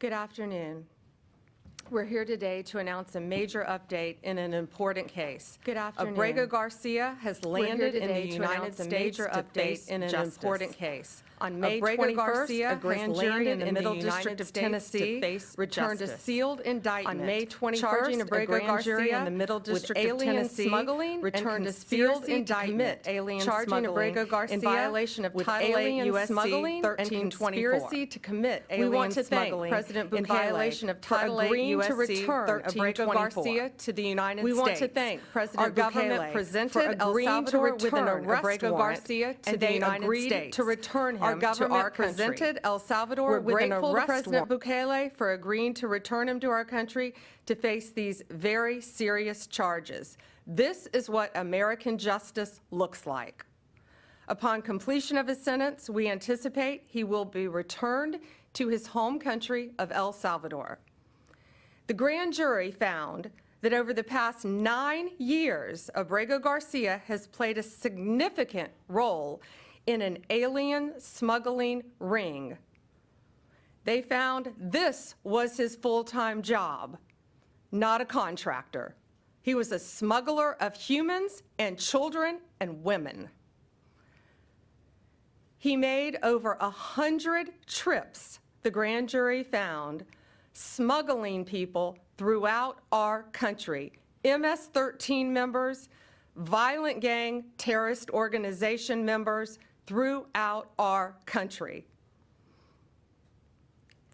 Good afternoon. We're here today to announce a major update in an important case. Good afternoon. Abrego Garcia has landed in the United States to face in an important case. On May Abrego 21st, Garcia a grand has jury landed in the in Middle the District United of States Tennessee to face returned a justice. sealed indictment On May 21st, charging a Abrego grand Garcia jury in the Middle with District of alien Tennessee smuggling returned and a sealed conspiracy to indictment commit alien charging smuggling Abrego Garcia in violation of with Title VIII alien USC smuggling and 1324. conspiracy to commit We alien want to thank smuggling President in Bukele violation of for Title VIII agreeing to USC return Abrego 1324. Garcia to the United We States. want to thank President Our government Bukele presented for El agreeing to Salvador with an return arrest Abrego warrant, Garcia to and the they United agreed States. to return him Our to government our country. presented El Salvador We're with an grateful to arrest President warrant Bukele for agreeing to return him to our country to face these very serious charges. This is what American justice looks like. Upon completion of his sentence, we anticipate he will be returned to his home country of El Salvador. The grand jury found that over the past 9 years, Abrego Garcia has played a significant role in an alien smuggling ring. They found this was his full-time job, not a contractor. He was a smuggler of humans and children and women. He made over 100 trips, the grand jury found, smuggling people throughout our country, MS-13 members, violent gang terrorist organization members throughout our country.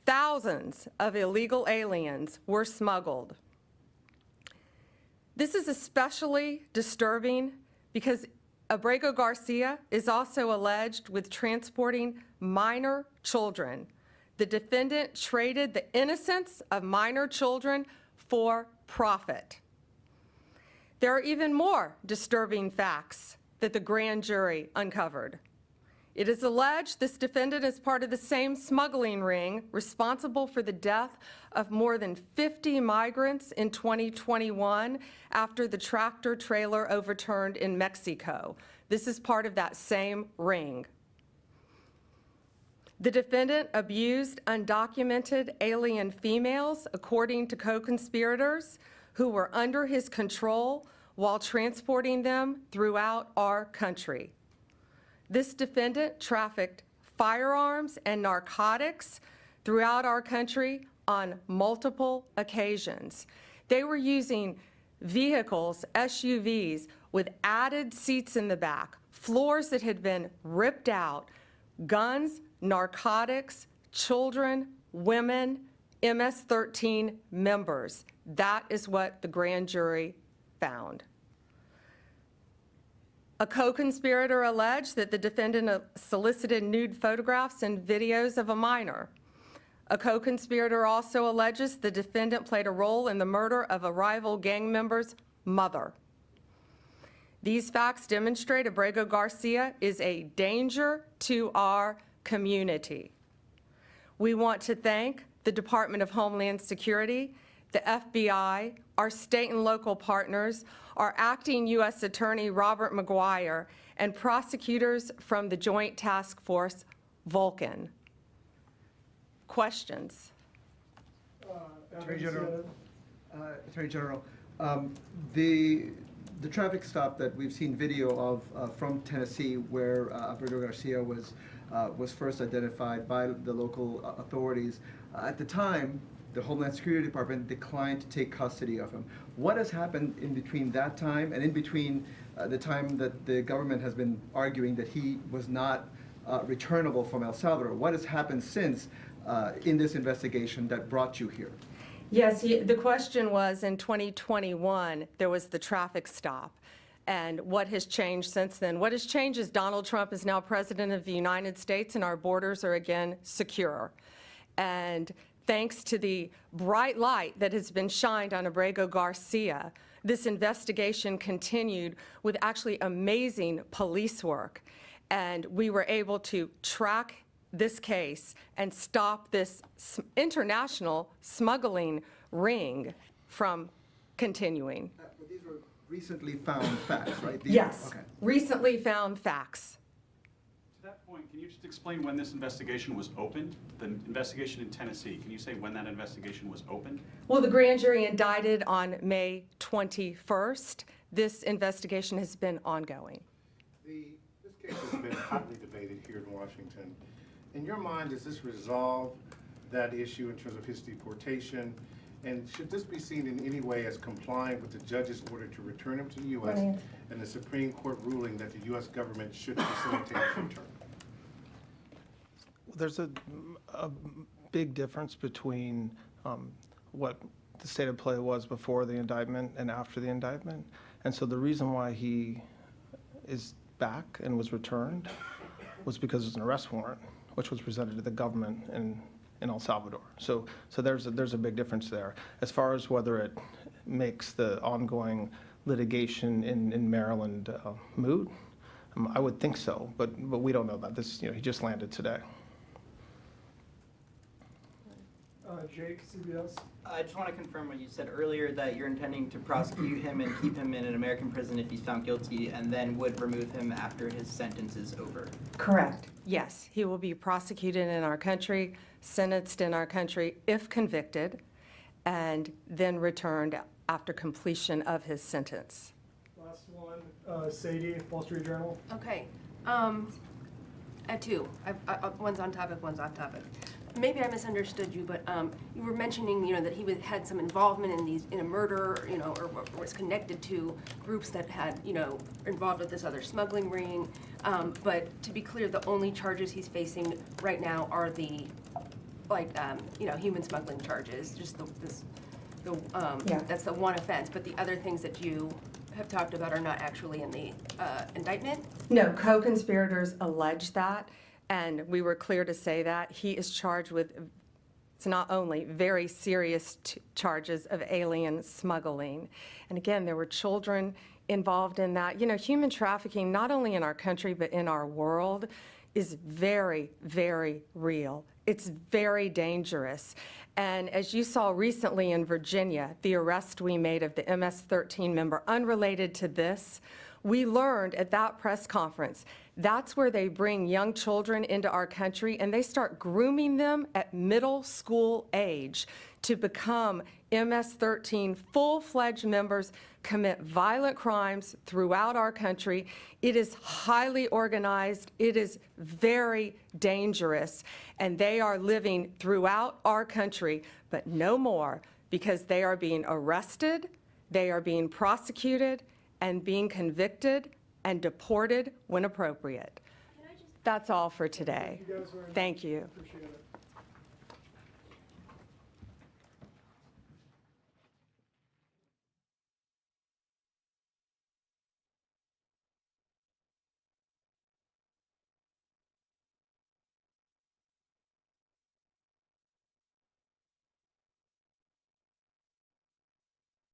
Thousands of illegal aliens were smuggled. This is especially disturbing because Abrego Garcia is also alleged with transporting minor children. The defendant traded the innocence of minor children for profit. There are even more disturbing facts that the grand jury uncovered. It is alleged this defendant is part of the same smuggling ring responsible for the death of more than 50 migrants in 2021 after the tractor trailer overturned in Mexico. This is part of that same ring. The defendant abused undocumented alien females, according to co-conspirators who were under his control while transporting them throughout our country. This defendant trafficked firearms and narcotics throughout our country on multiple occasions. They were using vehicles, SUVs, with added seats in the back, floors that had been ripped out, guns, narcotics, children, women, MS-13 members. That is what the grand jury found. A co-conspirator alleged that the defendant solicited nude photographs and videos of a minor. A co-conspirator also alleges the defendant played a role in the murder of a rival gang member's mother. These facts demonstrate Abrego Garcia is a danger to our community. We want to thank the Department of Homeland Security, the FBI, our state and local partners, our acting U.S. Attorney Robert McGuire, and prosecutors from the Joint Task Force Vulcan. Questions? Attorney General, the traffic stop that we've seen video of from Tennessee, where Abrego Garcia was first identified by the local authorities, at the time, the Homeland Security Department declined to take custody of him. What has happened in between that time and in between the time that the government has been arguing that he was not returnable from El Salvador? What has happened since in this investigation that brought you here? Yes, the question was in 2021, there was the traffic stop. And what has changed since then? What has changed is Donald Trump is now president of the United States and our borders are again secure. And thanks to the bright light that has been shined on Abrego Garcia, this investigation continued with actually amazing police work. And we were able to track this case and stop this international smuggling ring from continuing. But these were recently found facts, right? Yes, okay. recently found facts. that point, can you just explain when this investigation was opened? The investigation in Tennessee, can you say when that investigation was opened? Well, the grand jury indicted on May 21st. This investigation has been ongoing. This case has been hotly debated here in Washington. In your mind, does this resolve that issue in terms of his deportation? And should this be seen in any way as complying with the judge's order to return him to the U.S. and the Supreme Court ruling that the U.S. government should facilitate his return? There's a big difference between what the state of play was before the indictment and after the indictment. And so the reason why he is back and was returned was because there's an arrest warrant, which was presented to the government in El Salvador. So there's a big difference there. As far as whether it makes the ongoing litigation in Maryland moot, I would think so, but we don't know that. He just landed today. Jake, CBS. I just want to confirm what you said earlier, that you're intending to prosecute him and keep him in an American prison if he's found guilty, and then would remove him after his sentence is over. Correct. Yes, he will be prosecuted in our country, sentenced in our country if convicted, and then returned after completion of his sentence. Last one, Sadie, Wall Street Journal. Okay. I have two. One's on topic, one's off topic. Maybe I misunderstood you, but you were mentioning, that he had some involvement in a murder, or was connected to groups that had, involved with this other smuggling ring. But to be clear, the only charges he's facing right now are the, human smuggling charges. Just that's the one offense. But the other things that you have talked about are not actually in the indictment? No, co-conspirators allege that, and we were clear to say that. He is charged with, it's not only very serious charges of alien smuggling. And again, there were children involved in that. Human trafficking, not only in our country, but in our world, is very, very real. It's very dangerous. And as you saw recently in Virginia, the arrest we made of the MS-13 member, unrelated to this, we learned at that press conference, that's where they bring young children into our country and they start grooming them at middle school age to become MS-13 full-fledged members, commit violent crimes throughout our country. It is highly organized. It is very dangerous. And they are living throughout our country, but no more, because they are being arrested, they are being prosecuted, and being convicted and deported when appropriate. That's all for today. Thank you guys very much. Thank you. Appreciate it.